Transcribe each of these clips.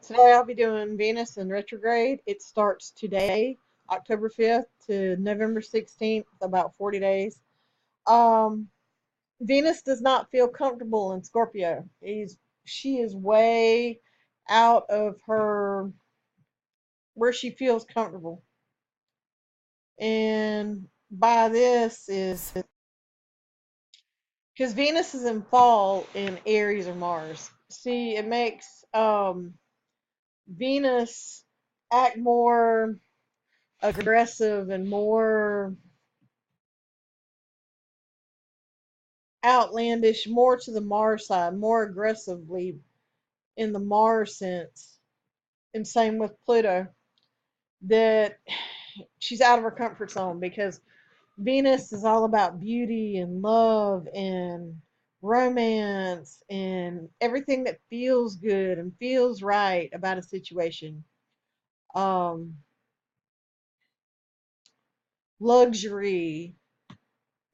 Today I'll be doing Venus in retrograde. It starts today, October 5th to November 16th, about 40 days. Um, Venus does not feel comfortable in Scorpio. She is way out of her where she feels comfortable. And by this is because Venus is in fall in Aries or Mars. See, it makes Venus act more aggressive and more outlandish, more to the Mars side, more aggressively in the Mars sense. And same with Pluto, that she's out of her comfort zone because Venus is all about beauty and love and romance and everything that feels good and feels right about a situation. Um, Luxury,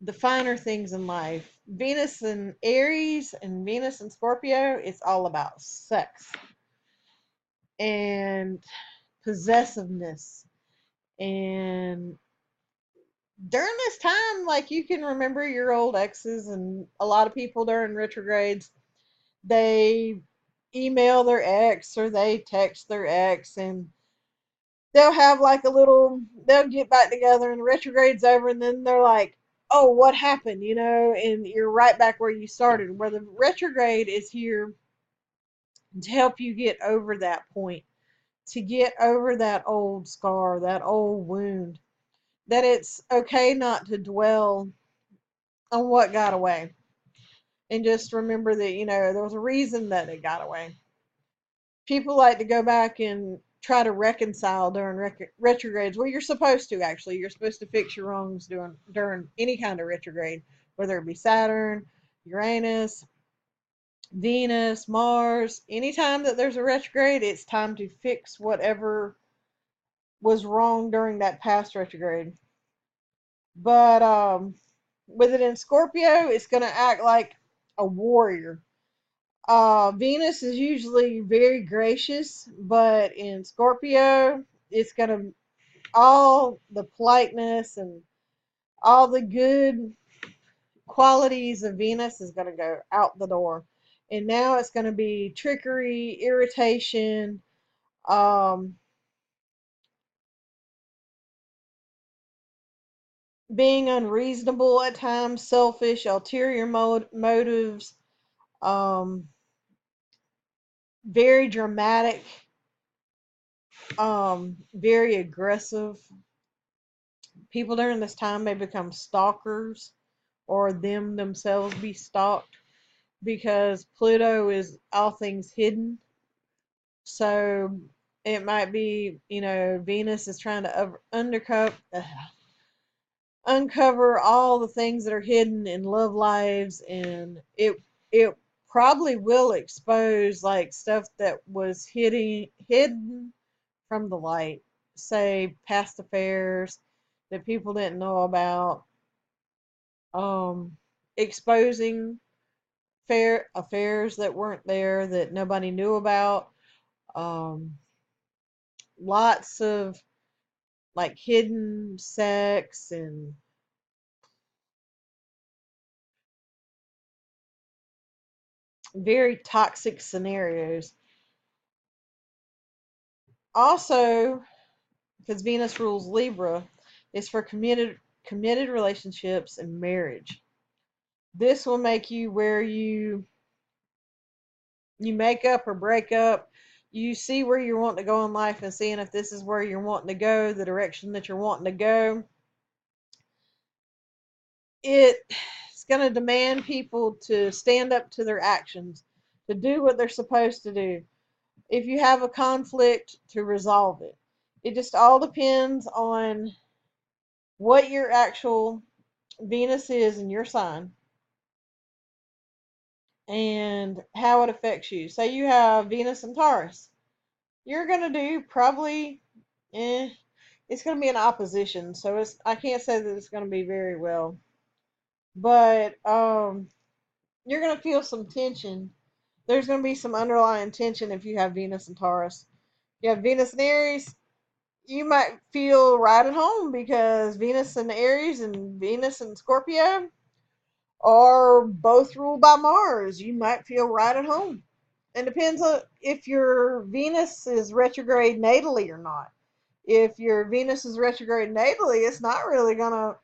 the finer things in life. Venus and Aries and Venus and Scorpio, it's all about sex and possessiveness. And during this time, like you can remember your old exes, and a lot of people during retrogrades, they email their ex or they text their ex, and they'll have like they'll get back together, and the retrograde's over, and then they're like, oh, what happened, and you're right back where you started, where the retrograde is here to help you get over that point, to get over that old scar, that old wound, that it's okay not to dwell on what got away. And just remember that, there was a reason that it got away. People like to go back and try to reconcile during retrogrades. Well, you're supposed to, actually. You're supposed to fix your wrongs during any kind of retrograde, whether it be Saturn, Uranus, Venus, Mars. Anytime that there's a retrograde, it's time to fix whatever was wrong during that past retrograde. But with it in Scorpio, it's going to act like a warrior. Venus is usually very gracious, but in Scorpio, it's going to, all the politeness and all the good qualities of Venus is going to go out the door. And now it's going to be trickery, irritation, um, being unreasonable at times, selfish, ulterior motives, um, very dramatic, very aggressive. People during this time may become stalkers or them themselves be stalked because Pluto is all things hidden. So it might be, Venus is trying to uncover all the things that are hidden in love lives, and it probably will expose like stuff that was hidden from the light, say past affairs that people didn't know about, um, exposing fair affairs that weren't there that nobody knew about, um, lots of like hidden sex and very toxic scenarios. Also, because Venus rules Libra, is for committed relationships and marriage. This will make you where you make up or break up. You see where you're wanting to go in life and seeing if this is where you're wanting to go, the direction that you're wanting to go. It's going to demand people to stand up to their actions, to do what they're supposed to do. If you have a conflict, to resolve it. It just all depends on what your actual Venus is in your sign and how it affects you. Say you have Venus and Taurus. You're going to do probably, eh, it's going to be an opposition. So I can't say that it's going to be very well. But you're going to feel some tension there's going to be some underlying tension if you have Venus and Taurus. If you have Venus and Aries, you might feel right at home because Venus and Aries and Venus and Scorpio are both ruled by Mars. You might feel right at home. It depends on if your Venus is retrograde natally or not. If your Venus is retrograde natally, it's not really going to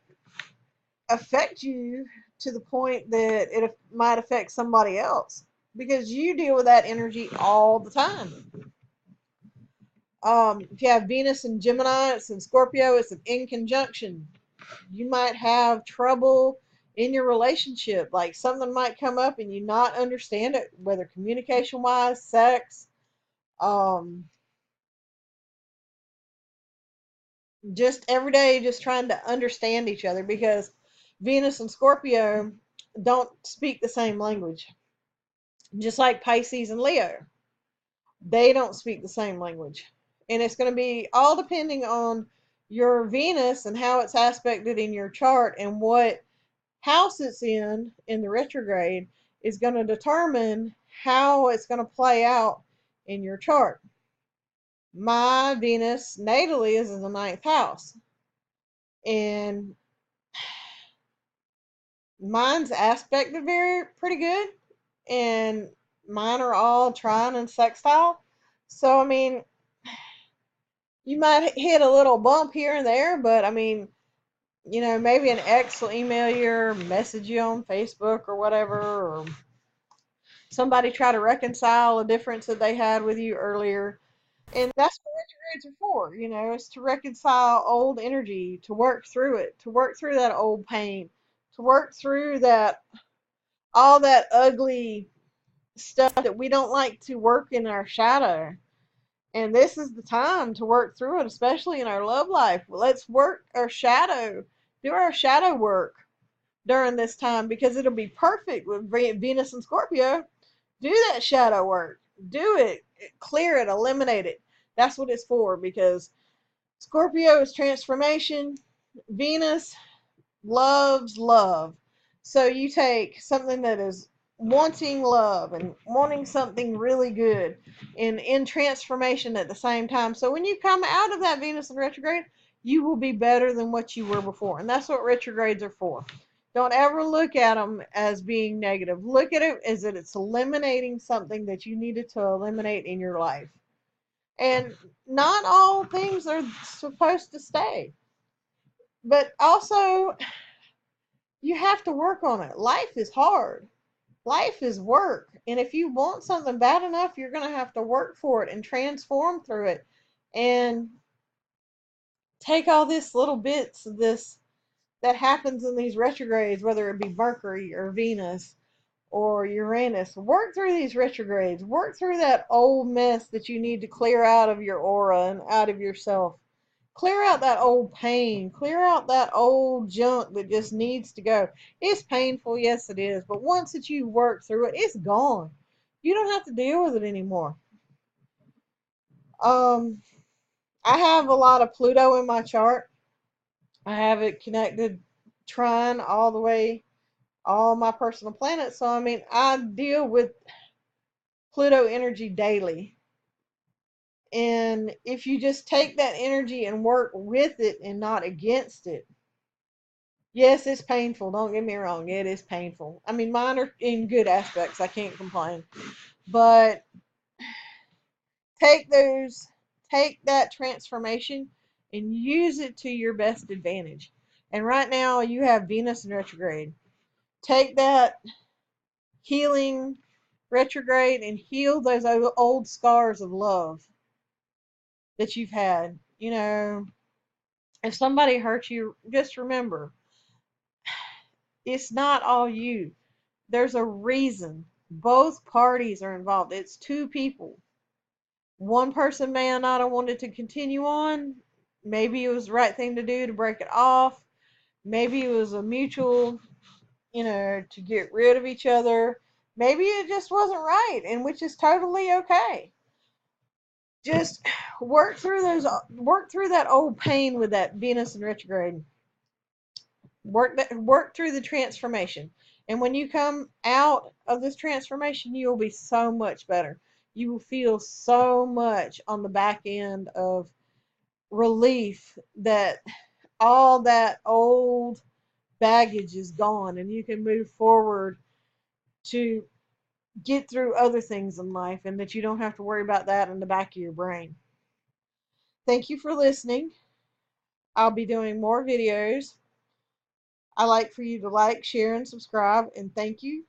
affect you to the point that it might affect somebody else because you deal with that energy all the time. If you have Venus in Gemini, it's in Scorpio, it's an in conjunction. You might have trouble in your relationship. Like something might come up and you not understand it, whether communication wise, sex, um, just every day, just trying to understand each other because Venus and Scorpio don't speak the same language. Just like Pisces and Leo, they don't speak the same language. And it's going to be all depending on your Venus and how it's aspected in your chart and what house it's in the retrograde is going to determine how it's going to play out in your chart. My Venus natally is in the ninth house, and mine's aspected very pretty good, and mine are all trine and sextile. So I mean, you might hit a little bump here and there, but I mean, maybe an ex will email you or message you on Facebook or whatever, or somebody try to reconcile a difference that they had with you earlier. And that's what retrogrades are for, is to reconcile old energy, to work through it, to work through that old pain, to work through that all that ugly stuff that we don't like to work in our shadow. And this is the time to work through it, especially in our love life. Let's work our shadow, do our shadow work during this time because it'll be perfect with Venus and Scorpio. Do that shadow work. Do it. Clear it. Eliminate it. That's what it's for because Scorpio is transformation. Venus loves love. So you take something that is wanting love and wanting something really good and in transformation at the same time. So when you come out of that Venus in retrograde, you will be better than what you were before. And that's what retrogrades are for. Don't ever look at them as being negative. Look at it as that it's eliminating something that you needed to eliminate in your life. And not all things are supposed to stay. But also, you have to work on it. Life is hard. Life is work. And if you want something bad enough, you're going to have to work for it and transform through it and take all these little bits of this that happens in these retrogrades, whether it be Mercury or Venus or Uranus. Work through these retrogrades. Work through that old mess that you need to clear out of your aura and out of yourself. Clear out that old pain. Clear out that old junk that just needs to go. It's painful, yes it is, but once that you work through it, it's gone. You don't have to deal with it anymore. Um, I have a lot of Pluto in my chart. I have it connected trine all the way, all my personal planets. So I mean, I deal with Pluto energy daily. And if you just take that energy and work with it and not against it, yes, it's painful. Don't get me wrong. It is painful. I mean, mine are in good aspects. I can't complain. But take those, take that transformation and use it to your best advantage. And right now, you have Venus in retrograde. Take that healing retrograde and heal those old scars of love that you've had. If somebody hurt you, just remember it's not all you. There's a reason. Both parties are involved. It's two people. One person may not have wanted to continue on. Maybe it was the right thing to do to break it off. Maybe it was a mutual, to get rid of each other. Maybe it just wasn't right, and which is totally okay. Just work through that old pain with that Venus in retrograde. Work through the transformation. And when you come out of this transformation, you will be so much better. You will feel so much on the back end of relief that all that old baggage is gone and you can move forward to get through other things in life and that you don't have to worry about that in the back of your brain. Thank you for listening. I'll be doing more videos. I like for you to like, share, and subscribe, and thank you